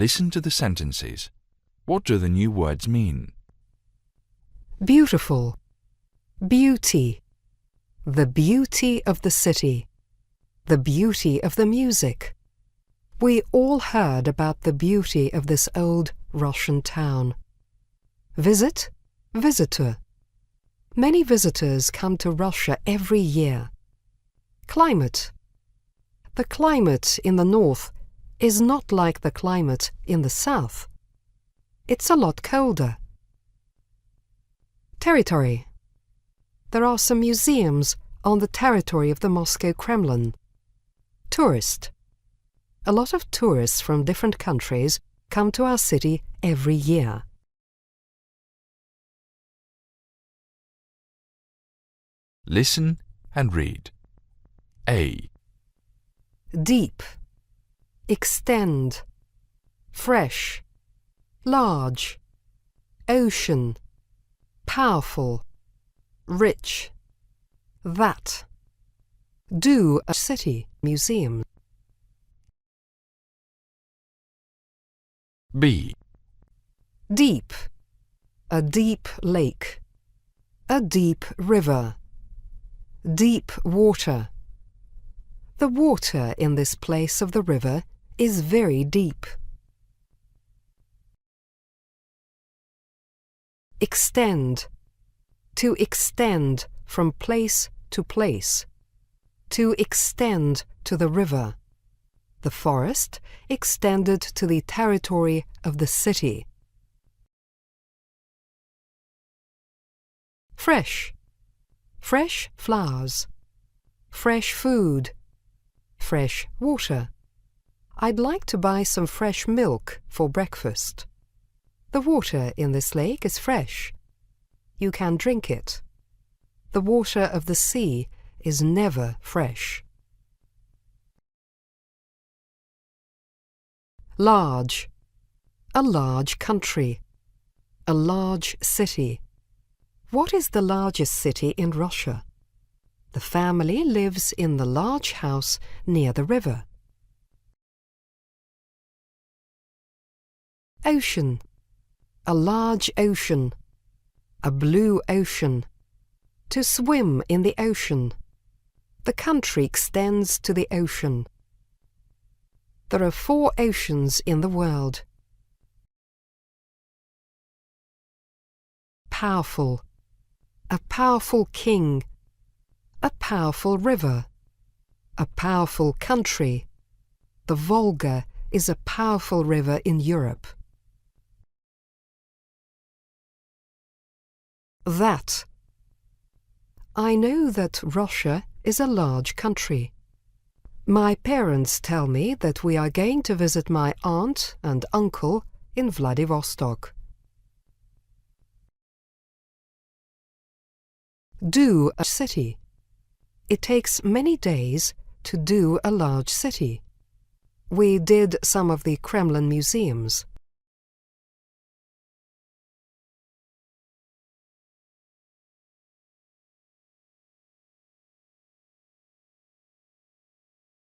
Listen to the sentences. What do the new words mean? Beautiful, beauty, the beauty of the city, the beauty of the music. We all heard about the beauty of this old Russian town. Visit, visitor. Many visitors come to Russia every year. Climate. The climate in the north is not like the climate in the south. It's a lot colder. Territory. There are some museums on the territory of the Moscow Kremlin. Tourist. A lot of tourists from different countries come to our city every year. Listen and read. A. Deep, extend, fresh, large, ocean, powerful, rich, that, do a city, museum. B. Deep, a deep lake, a deep river, deep water. The water in this place of the river is very deep. Extend, to extend from place to place, to extend to the river. The forest extended to the territory of the city. Fresh, fresh flowers, fresh food, fresh water. I'd like to buy some fresh milk for breakfast. The water in this lake is fresh. You can drink it. The water of the sea is never fresh. Large, a large country, a large city. What is the largest city in Russia? The family lives in the large house near the river. Ocean, a large ocean, a blue ocean. To swim in the ocean. The country extends to the ocean. There are 4 oceans in the world. Powerful, a powerful king, a powerful river, a powerful country. The Volga is a powerful river in Europe. That. I know that Russia is a large country. My parents tell me that we are going to visit my aunt and uncle in Vladivostok. Do a city. It takes many days to do a large city. We did some of the Kremlin museums.